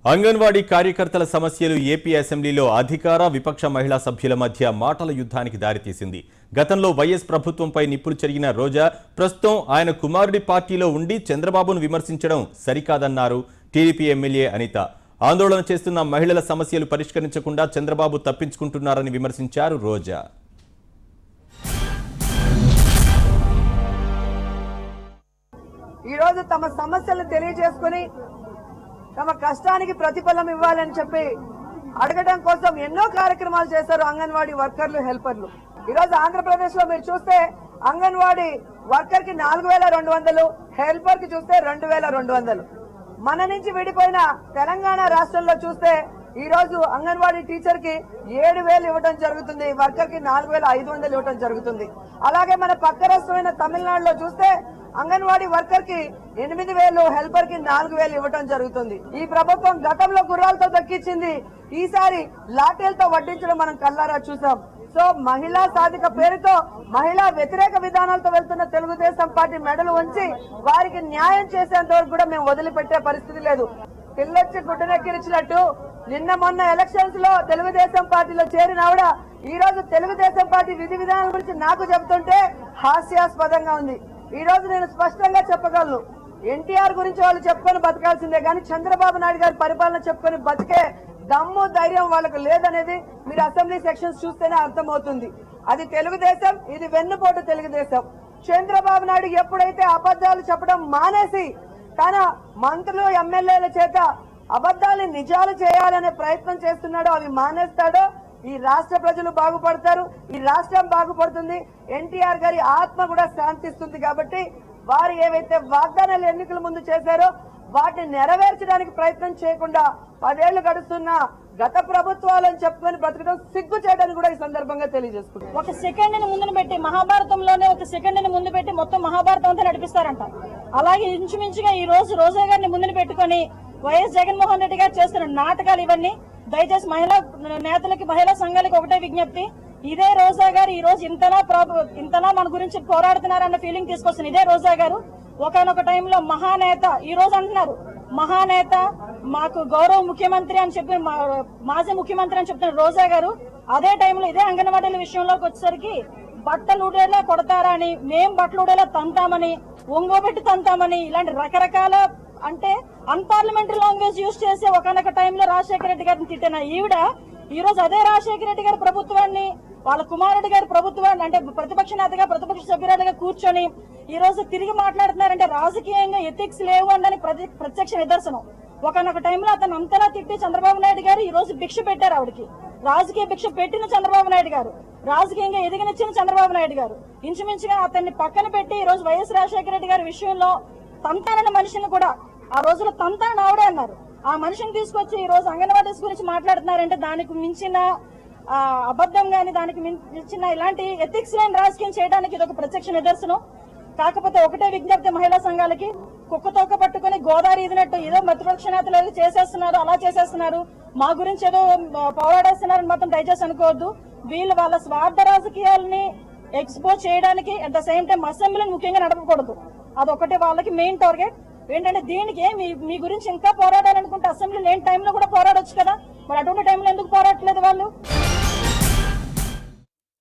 అంగన్వాడీ కార్యకర్తల సమస్యలు ఏపీ అసెంబ్లీలో అధికార విపక్ష మహిళా సభ్యుల మధ్య మాటల యుద్ధానికి దారితీసింది. గతంలో వైఎస్ ప్రభుత్వంపై నిప్పులు చెరిగిన రోజా ప్రస్తుతం ఆయన కుమారుడి పార్టీలో ఉండి చంద్రబాబును విమర్శించడం సరికాదన్నారు టీడీపీ ఎమ్మెల్యే అనిత. ఆందోళన చేస్తున్న మహిళల సమస్యలు పరిష్కరించకుండా చంద్రబాబు తప్పించుకుంటున్నారని విమర్శించారు రోజా. ఈ రోజు తమ సమస్యలు తెలియజేసుకుని తమ కష్టానికి ప్రతిఫలం ఇవ్వాలని చెప్పి అడగడం కోసం ఎన్నో కార్యక్రమాలు చేశారు అంగన్వాడీ వర్కర్లు, హెల్పర్లు. ఈ రోజు ఆంధ్రప్రదేశ్ లో మీరు చూస్తే అంగన్వాడీ వర్కర్ కి 4200, హెల్పర్ కి చూస్తే 2200. మన నుంచి విడిపోయిన తెలంగాణ రాష్ట్రంలో చూస్తే ఈ రోజు అంగన్వాడీ టీచర్ కి 7000 ఇవ్వడం జరుగుతుంది, వర్కర్ కి 4500 ఇవ్వడం జరుగుతుంది. అలాగే మన పక్క రాష్ట్రమైన తమిళనాడులో చూస్తే అంగన్వాడీ వర్కర్ కి 8000, హెల్పర్ కి 4000 ఇవ్వడం జరుగుతుంది. ఈ ప్రభుత్వం గతంలో గుర్రాలతో దక్కించింది, ఈసారి లాఠీలతో వడ్డించడం మనం కల్లారా చూసాం. సో మహిళా సాధిక పేరుతో మహిళా వ్యతిరేక విధానాలతో వెళ్తున్న తెలుగుదేశం పార్టీ మెడలు వంచి వారికి న్యాయం చేసేంత వరకు కూడా మేము వదిలిపెట్టే పరిస్థితి లేదు. పిల్లొచ్చి గుడ్డనెక్కిరిచినట్టు నిన్న మొన్న ఎలక్షన్స్ లో తెలుగుదేశం పార్టీలో చేరిన ఆవిడ ఈ రోజు తెలుగుదేశం పార్టీ విధి విధానాల గురించి నాకు చెబుతుంటే హాస్యాస్పదంగా ఉంది. ఈ రోజు నేను స్పష్టంగా చెప్పగలను, ఎన్టీఆర్ గురించి వాళ్ళు చెప్పుకొని బతకాల్సిందే కానీ చంద్రబాబు నాయుడు గారి పరిపాలన చెప్పుకొని బతికే దమ్ము ధైర్యం వాళ్ళకు లేదనేది మీరు అసెంబ్లీ సెక్షన్స్ చూస్తేనే అర్థమవుతుంది. అది తెలుగుదేశం, ఇది వెన్నుపోటు తెలుగుదేశం. చంద్రబాబు నాయుడు ఎప్పుడైతే అబద్దాలు చెప్పడం మానేసి తన మంత్రులు, ఎమ్మెల్యేల చేత అబద్దాలని నిజాలు చేయాలనే ప్రయత్నం చేస్తున్నాడో, అవి మానేస్తాడో ఈ రాష్ట్ర ప్రజలు బాగుపడతారు, ఈ రాష్ట్రం బాగుపడుతుంది, ఎన్టీఆర్ గారి ఆత్మ కూడా శాంతిస్తుంది. కాబట్టి వారు ఏవైతే వాగ్దానాలు ఎన్నికల ముందు చేశారో వాటిని నెరవేర్చడానికి ప్రయత్నం చేయకుండా 10 ఏళ్లు గడుస్తున్న గత ప్రభుత్వాలని చెప్పుకొని బ్రతకడం సిగ్గు చేయడానికి కూడా ఈ సందర్భంగా తెలియజేసుకుంటారు. ఒక సెకండ్ ని ముందు పెట్టి మహాభారతంలోనే ఒక సెకండ్ ని ముందు పెట్టి మొత్తం మహాభారతం అంతా నడిపిస్తారంట. అలాగే ఇంచుమించుగా ఈ రోజు రోజా గారిని ముందు పెట్టుకుని వైఎస్ జగన్మోహన్ రెడ్డి గారు చేస్తున్న నాటకాలు ఇవన్నీ. దయచేసి మహిళా నేతలకి, మహిళా సంఘాలకి ఒకటే విజ్ఞప్తి, ఇదే రోజా గారు ఈ రోజు ఇంతలా మన గురించి పోరాడుతున్నారన్న ఫీలింగ్ తీసుకొస్తుంది. ఇదే రోజా గారు ఒకనొక టైంలో మహానేత, ఈ రోజు అంటున్నారు మహానేత, మాకు గౌరవ ముఖ్యమంత్రి అని చెప్పి, మాజీ ముఖ్యమంత్రి అని చెప్తున్న రోజా గారు అదే టైంలో ఇదే అంగన్వాడీల విషయంలోకి వచ్చేసరికి బట్టలు ఉడేలా కొడతారా అని, మేం బట్టలు ఉడేలా తంతామని, ఒంగోబెట్టి తంతామని, ఇలాంటి రకరకాల అంటే అన్పార్లమెంటరీ లాంగ్వేజ్ యూజ్ చేసి ఒకనొక టైంలో రాజశేఖర రెడ్డి గారిని తిట్టిన ఈవిడ ఈ రోజు అదే రాజశేఖర రెడ్డి గారి ప్రభుత్వాన్ని, వాళ్ళ కుమారుడి గారి ప్రభుత్వాన్ని, అంటే ప్రతిపక్ష నేతగా, ప్రతిపక్ష సభ్యురాలుగా కూర్చొని ఈ రోజు తిరిగి మాట్లాడుతున్నారంటే రాజకీయంగా ఎథిక్స్ లేవు అని ప్రత్యక్ష నిదర్శనం. ఒకనొక టైంలో అతను అంతలా తిట్టి చంద్రబాబు నాయుడు గారు ఈ రోజు భిక్ష పెట్టారు ఆవిడకి. రాజకీయ భిక్ష పెట్టిన చంద్రబాబు నాయుడు గారు, రాజకీయంగా ఎదిగినిచ్చిన చంద్రబాబు నాయుడు గారు ఇంచుమించుగా అతన్ని పక్కన పెట్టి ఈ రోజు వైఎస్ రాజశేఖర రెడ్డి గారి విషయంలో తంతానన్న మనిషిని కూడా ఆ రోజులో తంతానని ఆవిడే అన్నారు. ఆ మనిషిని తీసుకొచ్చి ఈ రోజు అంగన్వాడీస్ గురించి మాట్లాడుతున్నారంటే దానికి మించిన అబద్ధం గాని, దానికి మించిన ఇలాంటి ఎథిక్స్ లేని రాజకీయం చేయడానికి ఇది ఒక ప్రత్యక్ష నిదర్శనం. కాకపోతే ఒకటే విజ్ఞప్తి మహిళా సంఘాలకి, కుక్కతోక పట్టుకుని గోదావరి ఇదినట్టు ఏదో ప్రతిపక్ష నేతలు ఏదో చేసేస్తున్నారు, అలా చేసేస్తున్నారు, మా గురించి ఏదో పోరాడేస్తున్నారని మాత్రం దయచేసి అనుకోవద్దు. వీళ్ళు వాళ్ళ స్వార్థ రాజకీయాలని ఎక్స్పోజ్ చేయడానికి అట్ ద సేమ్ టైం అసెంబ్లీని ముఖ్యంగా నడపకూడదు. అదొకటి వాళ్ళకి మెయిన్ టార్గెట్. ఏంటంటే దీనికి మీ గురించి ఇంకా పోరాడాలనుకుంటే అసెంబ్లీ లేని టైంలో కూడా పోరాడొచ్చు కదా, మరి అటువంటి టైంలో ఎందుకు పోరాడట్లేదు వాళ్ళు?